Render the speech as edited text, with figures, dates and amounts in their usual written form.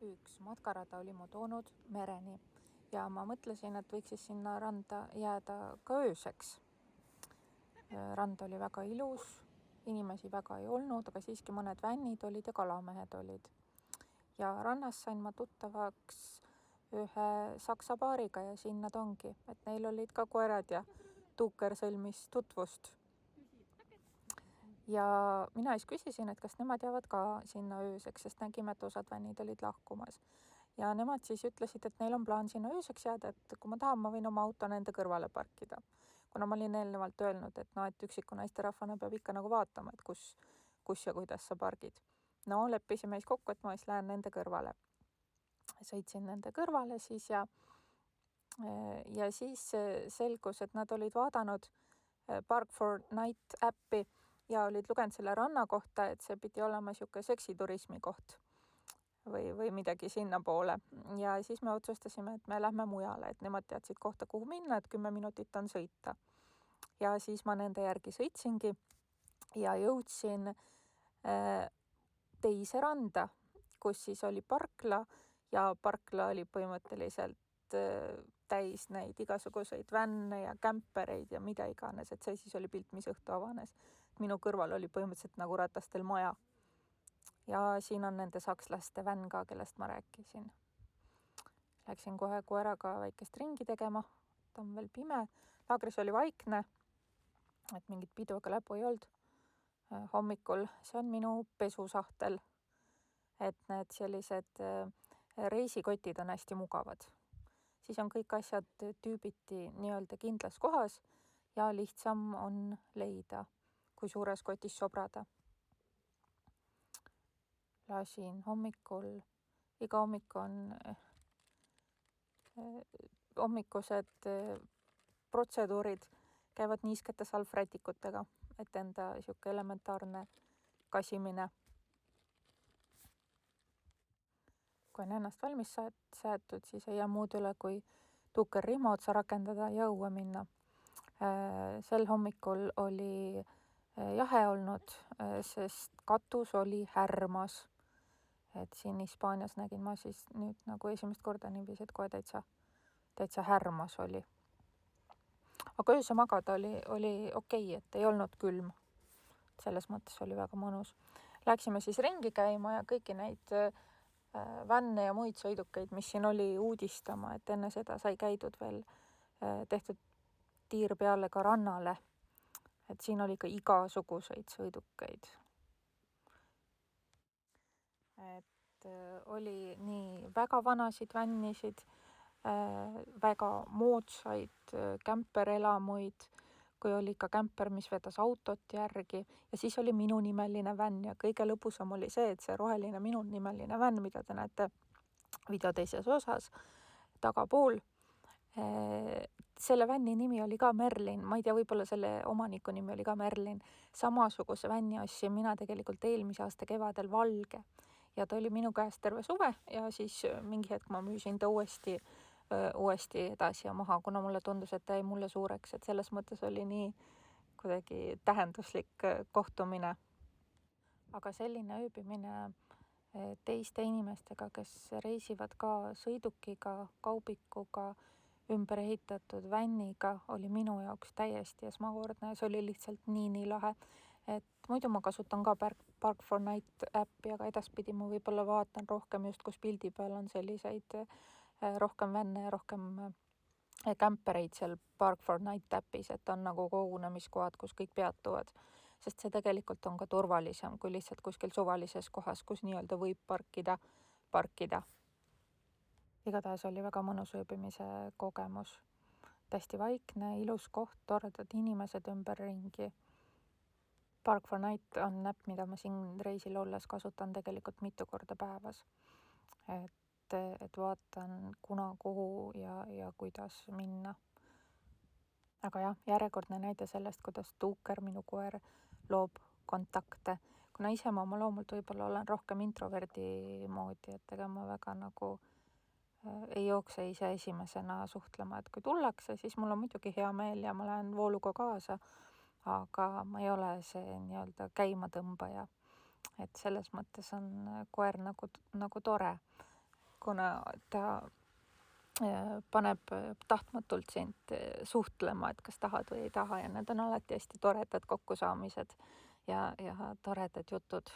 Üks matkarada oli mu toonud mereni ja ma mõtlesin, et võiks siis sinna randa jääda ka ööseks. Rand oli väga ilus, inimesi väga ei olnud, aga siiski mõned vännid olid ja kalamehed olid. Ja rannas sain ma tuttavaks ühe saksa paariga ja siin nad ongi, et neil olid ka koerad ja Tuuker sõlmis tutvust. Ja mina siis küsisin, et kas nemad jäävad ka sinna ööseks, sest nägime, et osad vännid olid lahkumas. Ja nemad siis ütlesid, et neil on plaan sinna ööseks jääda, et kui ma tahan, ma võin oma auto nende kõrvale parkida. Kuna ma olin eelnevalt öelnud, et et üksiku naisterahvana peab ikka nagu vaatama, et kus ja kuidas sa pargid. No leppisime siis kokku, et ma siis lähen nende kõrvale. Sõitsin nende kõrvale siis ja siis selgus, et nad olid vaadanud Park4Night äppi ja olid lugenud selle ranna kohta, et see pidi olema sihuke seksiturismi koht või midagi sinnapoole. Ja siis me otsustasime, et me lähme mujale, et nemad teadsid kohta, kuhu minna, et 10 minutit on sõita. Ja siis ma nende järgi sõitsingi ja jõudsin teise randa, kus siis oli parkla ja parkla oli põhimõtteliselt täis neid igasuguseid vänne ja kämpereid ja mida iganes, et see siis oli pilt, mis õhtu avanes. Minu kõrval oli põhimõtteliselt nagu ratastel maja. Ja siin on nende sakslaste vänn ka, kellest ma rääkisin. Läksin kohe koeraga väikest ringi tegema, ta on veel pime. Laagris oli vaikne, et mingit pidu ega läbu ei olnud. Hommikul, see on minu pesusahtel, et need sellised reisikotid on hästi mugavad. Siis on kõik asjad tüübiti nii-öelda kindlas kohas ja lihtsam on leida, kui suures kotis sobrada. Lasin hommikul, iga hommik on hommikused protseduurid käivad niiskete salvrätikutega, et enda sihuke elementaarne kasimine. Kui on ennast valmis seatud, siis ei jää muud üle, kui Tuuker rihma otsa rakendada ja õue minna. Sel hommikul oli jahe olnud, sest katus oli härmas. Et siin Hispaanias nägin ma siis nüüd nagu esimest korda niiviisi, et kohe täitsa härmas oli. Aga ööse magada oli okei, et ei olnud külm. Selles mõttes oli väga mõnus. Läksime siis ringi käima ja kõiki neid vänne ja muid sõidukeid, mis siin oli uudistama, et enne seda sai käidud veel tehtud tiir peale ka rannale. Et siin oli ka igasuguseid sõidukeid. Et oli nii väga vanasid vännisid, väga moodsaid kämperelamuid, kui oli ka kämper, mis vedas autot järgi ja siis oli minunimeline vänn ja kõige lõbusam oli see, et see roheline minunimeline vänn, mida te näete video teises osas, tagapool, selle vänni nimi oli ka Merlin, ma ei tea, võib-olla selle omaniku nimi oli ka Merlin. Samasuguse vänni ostsin mina tegelikult eelmise aasta kevadel valge ja ta oli minu käest terve suve ja siis mingi hetk ma müüsin ta uuesti edasi ja maha, kuna mulle tundus, et ta jäi mulle suureks, et selles mõttes oli nii kuidagi tähenduslik kohtumine. Aga selline ööbimine teiste inimestega, kes reisivad ka sõidukiga, kaubikuga, ümber ehitatud vänniga, oli minu jaoks täiesti esmakordne ja see oli lihtsalt nii lahe. Et muidu ma kasutan ka Park4Night äppi, aga edaspidi ma võib-olla vaatan rohkem just, kus pildi peal on selliseid rohkem vänne ja rohkem kämpereid seal Park4Night äpis, et on nagu kogunemiskohad, kus kõik peatuvad. Sest see tegelikult on ka turvalisem kui lihtsalt kuskil suvalises kohas, kus nii-öelda võib parkida. Igatahes oli väga mõnus ööbimise kogemus. Hästi vaikne, ilus koht, toredad inimesed ümberringi. Park4Night on äpp, mida ma siin reisil olles kasutan tegelikult mitu korda päevas. Et vaatan kuna, kuhu ja kuidas minna. Aga jah, järjekordne näide sellest, kuidas Tuuker, minu koer, loob kontakte. Kuna ise ma oma loomult võib-olla olen rohkem introverdi moodi, et ega ma väga nagu ei jookse ise esimesena suhtlema, et kui tullakse, siis mul on muidugi hea meel ja ma lähen vooluga kaasa, aga ma ei ole see nii-öelda käimatõmbaja. Et selles mõttes on koer nagu tore. kuna ta paneb tahtmatult sind suhtlema, et kas tahad või ei taha ja need on alati hästi toredad kokkusaamised ja toredad jutud.